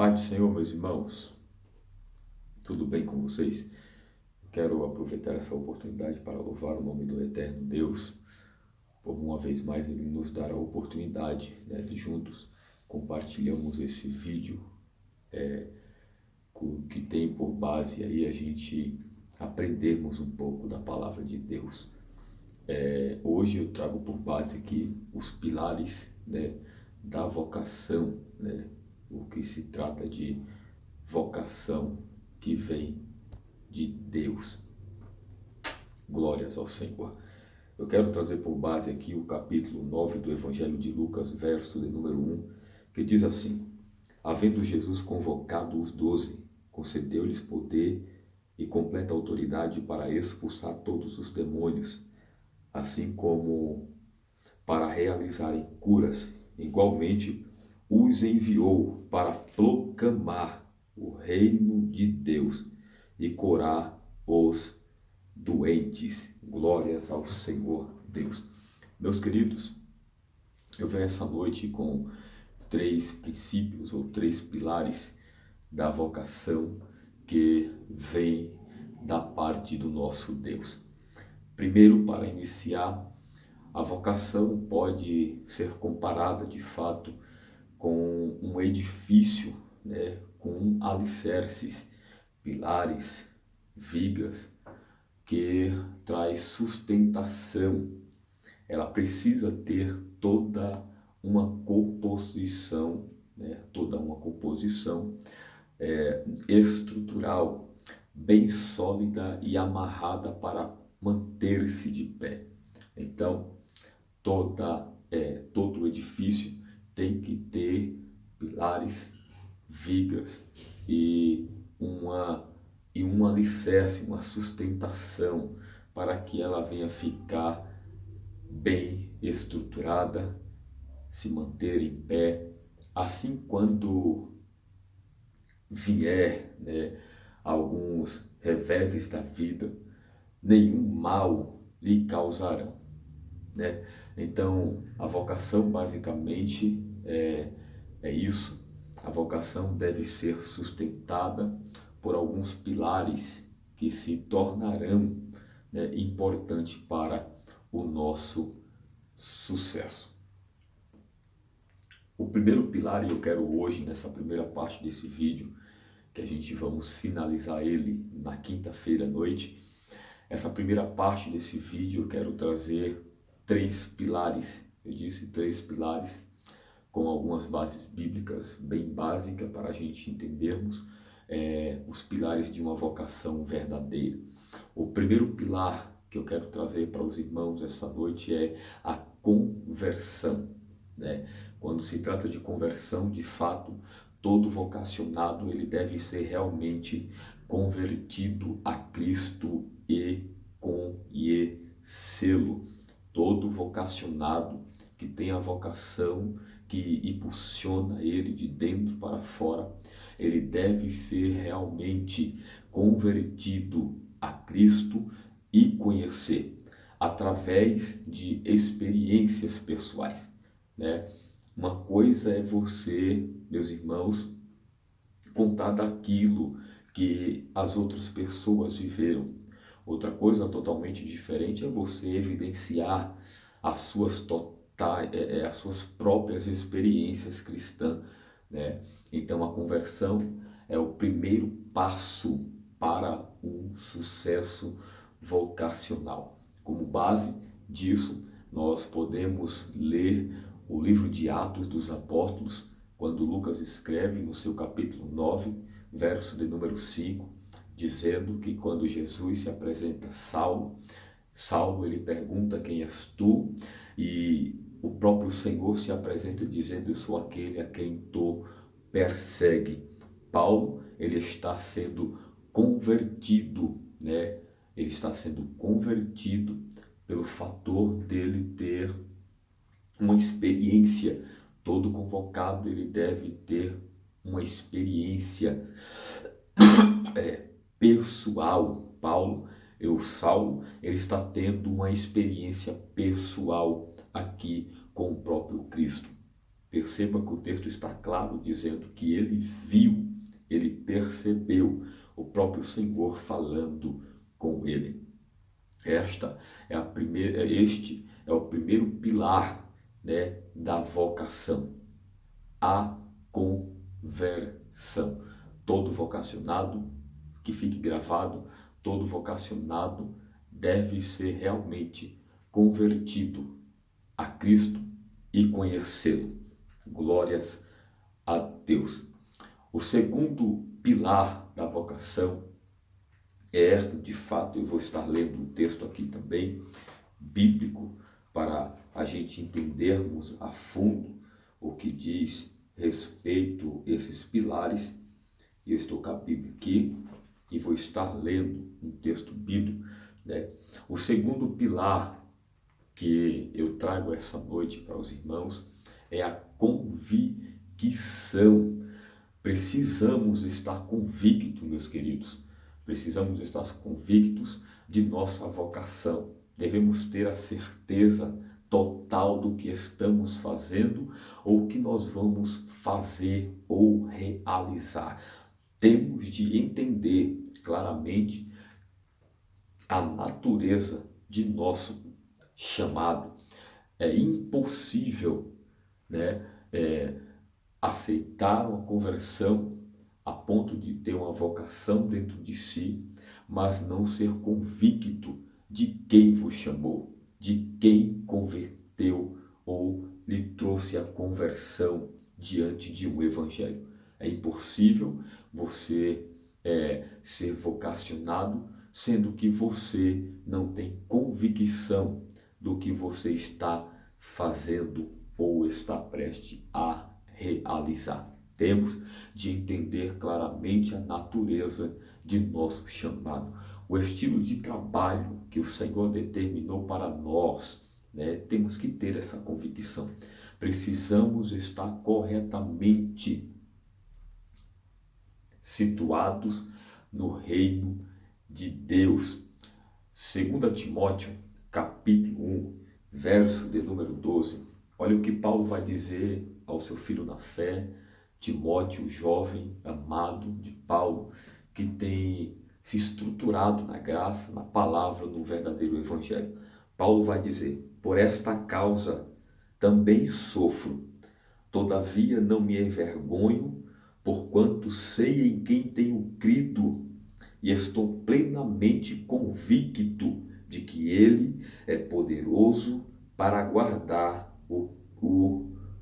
Paz do Senhor, meus irmãos, tudo bem com vocês? Quero aproveitar essa oportunidade para louvar o nome do eterno Deus, por uma vez mais Ele nos dará a oportunidade, de juntos compartilhamos esse vídeo que tem por base aí a gente aprendermos um pouco da palavra de Deus. Hoje eu trago por base aqui os pilares, da vocação, o que se trata de vocação que vem de Deus. Glórias ao Senhor. Eu quero trazer por base aqui o capítulo 9 do Evangelho de Lucas, verso de número 1, que diz assim: havendo Jesus convocado os 12, concedeu-lhes poder e completa autoridade para expulsar todos os demônios, assim como para realizarem curas. Igualmente, os enviou para proclamar o reino de Deus e curar os doentes. Glórias ao Senhor Deus. Meus queridos, eu venho essa noite com 3 princípios ou 3 pilares da vocação que vem da parte do nosso Deus. Primeiro, para iniciar, a vocação pode ser comparada de fato com um edifício, com alicerces, pilares, vigas, que traz sustentação. Ela precisa ter toda uma composição, estrutural, bem sólida e amarrada para manter-se de pé. Então, todo edifício tem que ter pilares, vigas e um alicerce, uma sustentação para que ela venha ficar bem estruturada, se manter em pé. Assim, quando vier, alguns reveses da vida, nenhum mal lhe causarão. Então, a vocação basicamente é isso. A vocação deve ser sustentada por alguns pilares que se tornarão importantes para o nosso sucesso. O primeiro pilar, e eu quero hoje, nessa primeira parte desse vídeo, que a gente vamos finalizar ele na quinta-feira à noite, essa primeira parte desse vídeo eu quero trazer 3 pilares. Eu disse 3 pilares com algumas bases bíblicas bem básicas para a gente entendermos os pilares de uma vocação verdadeira. O primeiro pilar que eu quero trazer para os irmãos essa noite é a conversão. Quando se trata de conversão, de fato, todo vocacionado ele deve ser realmente convertido a Cristo e conhecê-lo. Todo vocacionado que tem a vocação que impulsiona ele de dentro para fora, ele deve ser realmente convertido a Cristo e conhecer através de experiências pessoais. Uma coisa é você, meus irmãos, contar daquilo que as outras pessoas viveram. Outra coisa totalmente diferente é você evidenciar as suas próprias experiências cristãs. Então, a conversão é o primeiro passo para um sucesso vocacional. Como base disso, nós podemos ler o livro de Atos dos Apóstolos, quando Lucas escreve no seu capítulo 9, verso de número 5, dizendo que quando Jesus se apresenta a Saulo ele pergunta: quem és tu? E o próprio Senhor se apresenta dizendo: eu sou aquele a quem tu persegue. Paulo, ele está sendo convertido, Ele está sendo convertido pelo fator dele ter uma experiência. Todo convocado ele deve ter uma experiência pessoal. Saulo, ele está tendo uma experiência pessoal aqui com o próprio Cristo. Perceba que o texto está claro, dizendo que ele viu, ele percebeu o próprio Senhor falando com ele. Esta é a primeira, este é o primeiro pilar, né, da vocação, a conversão. Todo vocacionado, que fique gravado, todo vocacionado deve ser realmente convertido a Cristo e conhecê-lo. Glórias a Deus. O segundo pilar da vocação é, de fato, eu vou estar lendo um texto aqui também, bíblico, para a gente entendermos a fundo o que diz respeito a esses pilares. E eu estou com a Bíblia aqui e vou estar lendo um texto bíblico, né? O segundo pilar que eu trago essa noite para os irmãos é a convicção. Precisamos estar convictos, meus queridos. Precisamos estar convictos de nossa vocação. Devemos ter a certeza total do que estamos fazendo ou que nós vamos fazer ou realizar. Temos de entender claramente a natureza de nosso chamado. É impossível, né, aceitar uma conversão a ponto de ter uma vocação dentro de si, mas não ser convicto de quem vos chamou, de quem converteu ou lhe trouxe a conversão diante de um evangelho. É impossível você ser vocacionado, sendo que você não tem convicção do que você está fazendo ou está prestes a realizar. Temos de entender claramente a natureza de nosso chamado, o estilo de trabalho que o Senhor determinou para nós, né? Temos que ter essa convicção. Precisamos estar corretamente situados no reino de Deus. 2 Timóteo, capítulo 1, verso de número 12. Olha o que Paulo vai dizer ao seu filho na fé, Timóteo, jovem, amado de Paulo, que tem se estruturado na graça, na palavra, no verdadeiro evangelho. Paulo vai dizer: por esta causa também sofro, todavia não me envergonho, porquanto sei em quem tenho crido e estou plenamente convicto de que ele é poderoso para guardar o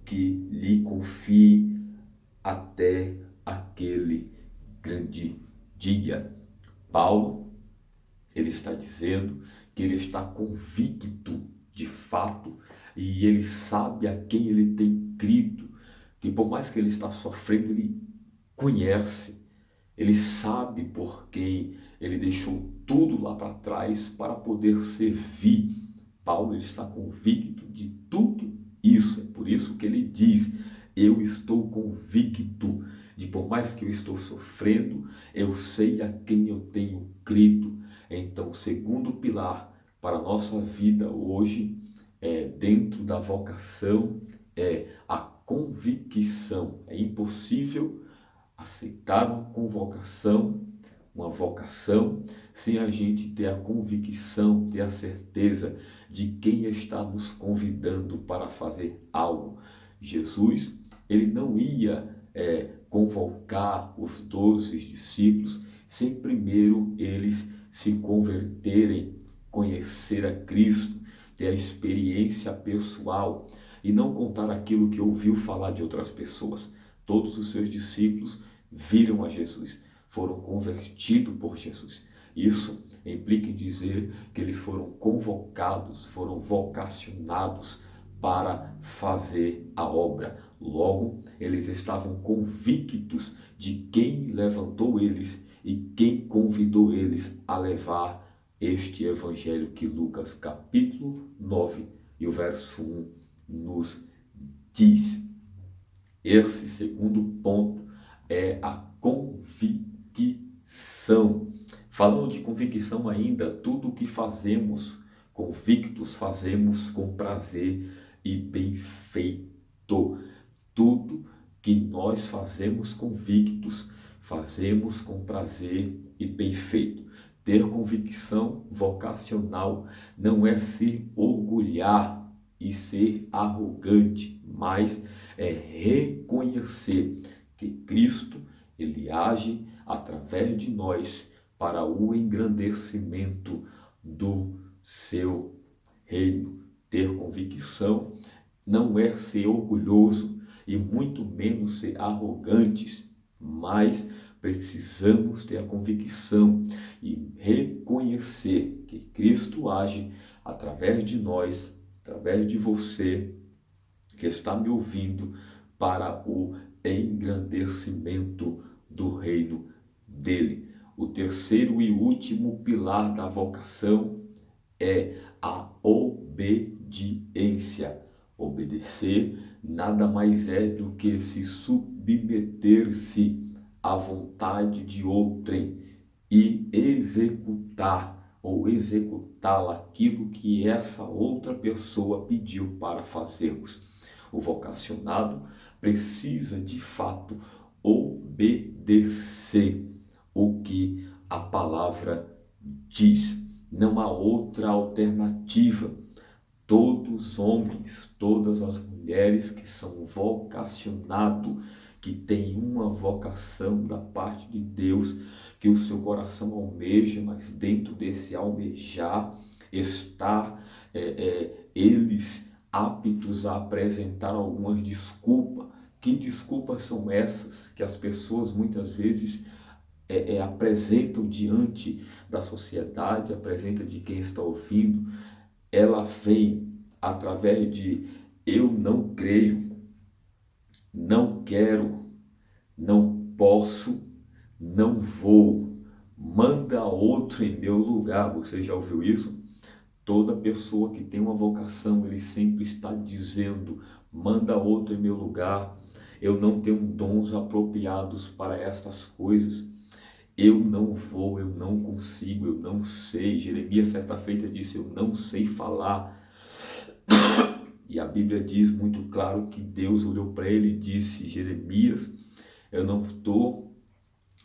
que lhe confie até aquele grande dia. Paulo, ele está dizendo que ele está convicto de fato e ele sabe a quem ele tem crido, que por mais que ele está sofrendo, ele conhece, ele sabe por quem ele deixou tudo lá para trás para poder servir. Paulo, ele está convicto de tudo isso. É por isso que ele diz: eu estou convicto de, por mais que eu estou sofrendo, eu sei a quem eu tenho crido. Então, o segundo pilar para a nossa vida hoje, dentro da vocação, é a convicção. É impossível aceitar uma vocação, sem a gente ter a convicção, ter a certeza de quem está nos convidando para fazer algo. Jesus, ele não ia convocar os 12 discípulos sem primeiro eles se converterem, conhecer a Cristo, ter a experiência pessoal e não contar aquilo que ouviu falar de outras pessoas. Todos os seus discípulos viram a Jesus, foram convertidos por Jesus. Isso implica em dizer que eles foram convocados, foram vocacionados para fazer a obra. Logo, eles estavam convictos de quem levantou eles e quem convidou eles a levar este evangelho que Lucas capítulo 9 e o verso 1 nos diz. Esse segundo ponto é a convicção. Falando de convicção ainda, tudo o que fazemos convictos, fazemos com prazer e bem feito. Tudo que nós fazemos convictos, fazemos com prazer e bem feito. Ter convicção vocacional não é se orgulhar e ser arrogante, mas é reconhecer que Cristo, ele age através de nós para o engrandecimento do seu reino. Ter convicção não é ser orgulhoso e muito menos ser arrogantes, mas precisamos ter a convicção e reconhecer que Cristo age através de nós, através de você que está me ouvindo, para o engrandecimento do reino dele. O terceiro e último pilar da vocação é a obediência. Obedecer nada mais é do que se submeter-se à vontade de outrem e executar ou executá-la aquilo que essa outra pessoa pediu para fazermos. O vocacionado precisa de fato obedecer o que a palavra diz. Não há outra alternativa. Todos os homens, todas as mulheres que são vocacionados, que têm uma vocação da parte de Deus, que o seu coração almeja, mas dentro desse almejar está eles aptos a apresentar algumas desculpas. Que desculpas são essas que as pessoas muitas vezes apresentam diante da sociedade, apresentam de quem está ouvindo? Ela vem através de eu não creio, não quero, não posso, não vou, manda outro em meu lugar. Você já ouviu isso? Toda pessoa que tem uma vocação, ele sempre está dizendo, manda outro em meu lugar, eu não tenho dons apropriados para estas coisas, eu não vou, eu não consigo, eu não sei. Jeremias certa feita disse, eu não sei falar. E a Bíblia diz muito claro que Deus olhou para ele e disse, Jeremias, eu não estou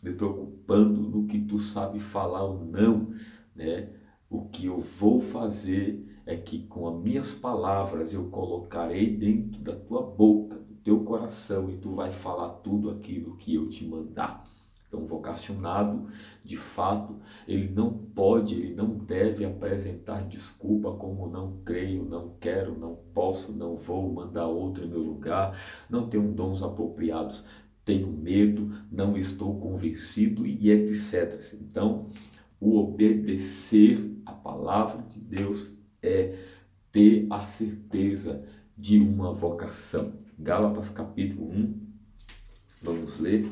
me preocupando no que tu sabe falar ou não, né? O que eu vou fazer é que com as minhas palavras eu colocarei dentro da tua boca, do teu coração, e tu vai falar tudo aquilo que eu te mandar. Então, vocacionado, de fato, ele não pode, ele não deve apresentar desculpa como não creio, não quero, não posso, não vou, mandar outro em meu lugar, não tenho dons apropriados, tenho medo, não estou convencido e etc. Então, o obedecer à palavra de Deus é ter a certeza de uma vocação. Gálatas capítulo 1, vamos ler.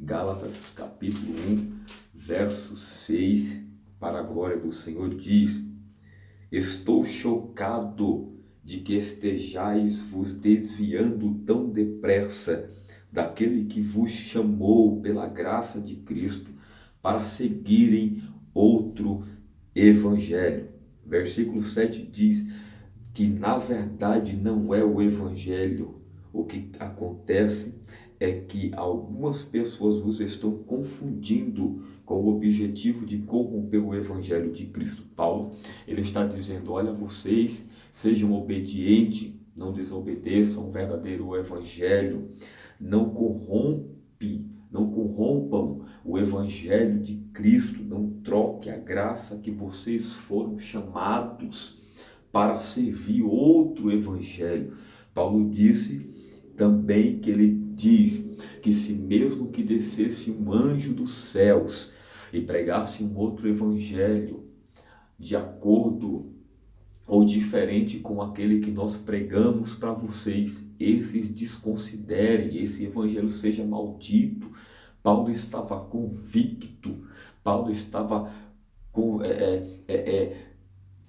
Gálatas capítulo 1, verso 6, para a glória do Senhor, diz: estou chocado de que estejais vos desviando tão depressa daquele que vos chamou pela graça de Cristo para seguirem outro evangelho. Versículo 7 diz que na verdade não é o evangelho. O que acontece é que algumas pessoas vos estão confundindo com o objetivo de corromper o evangelho de Cristo. Paulo, ele está dizendo, olha, vocês sejam obedientes, não desobedeçam o verdadeiro evangelho, não corrompam o evangelho de Cristo, não troque a graça que vocês foram chamados para servir outro evangelho. Paulo disse também que ele diz que se mesmo que descesse um anjo dos céus e pregasse um outro evangelho de acordo ou diferente com aquele que nós pregamos para vocês, esses desconsiderem, esse evangelho seja maldito. Paulo estava convicto, Paulo estava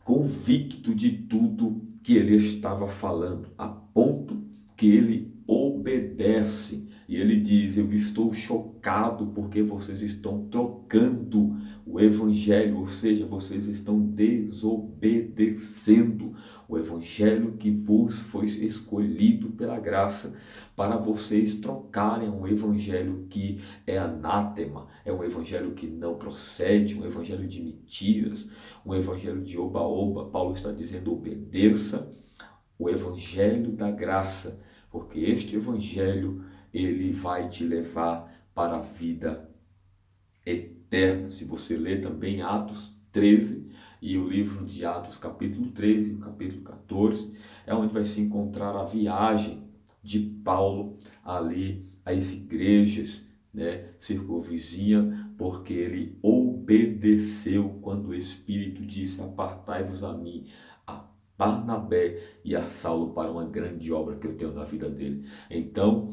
convicto de tudo que ele estava falando, a ponto que ele obedece, E ele diz: eu estou chocado porque vocês estão trocando o evangelho, ou seja, vocês estão desobedecendo o evangelho que vos foi escolhido pela graça, para vocês trocarem um evangelho que é anátema, é um evangelho que não procede, um evangelho de mentiras, um evangelho de oba-oba. Paulo está dizendo: obedeça o evangelho da graça, porque este evangelho ele vai te levar para a vida eterna. Se você ler também Atos 13 e o livro de Atos capítulo 13 e o capítulo 14, é onde vai se encontrar a viagem de Paulo ali às igrejas, né, circunvizinha, porque ele obedeceu quando o Espírito disse: apartai-vos a mim, a Barnabé e a Saulo, para uma grande obra que eu tenho na vida dele. Então,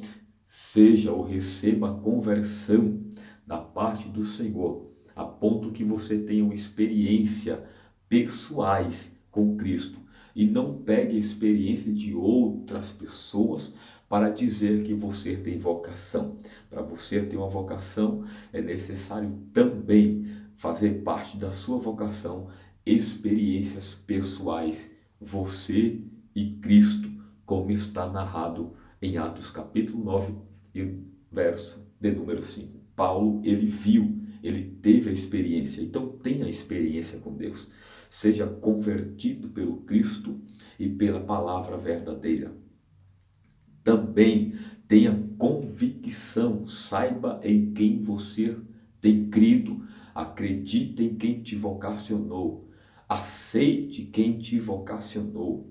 seja ou receba a conversão da parte do Senhor, a ponto que você tenha uma experiência pessoais com Cristo. E não pegue a experiência de outras pessoas para dizer que você tem vocação. Para você ter uma vocação, é necessário também fazer parte da sua vocação experiências pessoais, você e Cristo, como está narrado em Atos capítulo 9 e verso de número 5. Paulo, ele viu, ele teve a experiência, então tenha experiência com Deus. Seja convertido pelo Cristo e pela palavra verdadeira. Também tenha convicção, saiba em quem você tem crido, acredite em quem te vocacionou, aceite quem te vocacionou,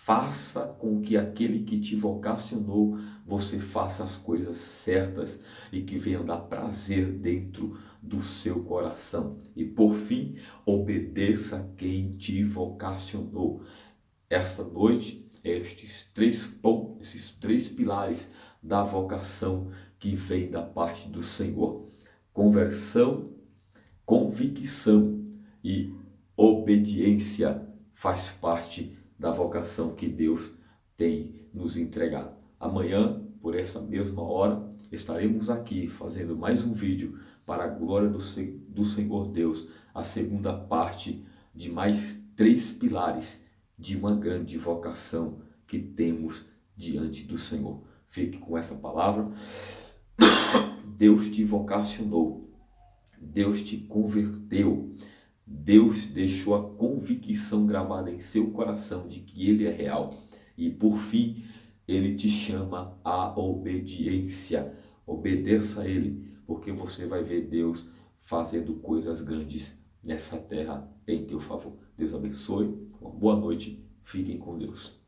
faça com que aquele que te vocacionou, você faça as coisas certas e que venham dar prazer dentro do seu coração. E por fim, obedeça quem te vocacionou. Esta noite, estes três pontos, esses três pilares da vocação que vem da parte do Senhor: conversão, convicção e obediência, faz parte da vocação que Deus tem nos entregado. Amanhã, por essa mesma hora, estaremos aqui fazendo mais um vídeo para a glória do Senhor Deus, a segunda parte de mais três pilares de uma grande vocação que temos diante do Senhor. Fique com essa palavra. Deus te vocacionou, Deus te converteu, Deus deixou a convicção gravada em seu coração de que Ele é real. E por fim, Ele te chama à obediência. Obedeça a Ele, porque você vai ver Deus fazendo coisas grandes nessa terra em teu favor. Deus abençoe, uma boa noite, fiquem com Deus.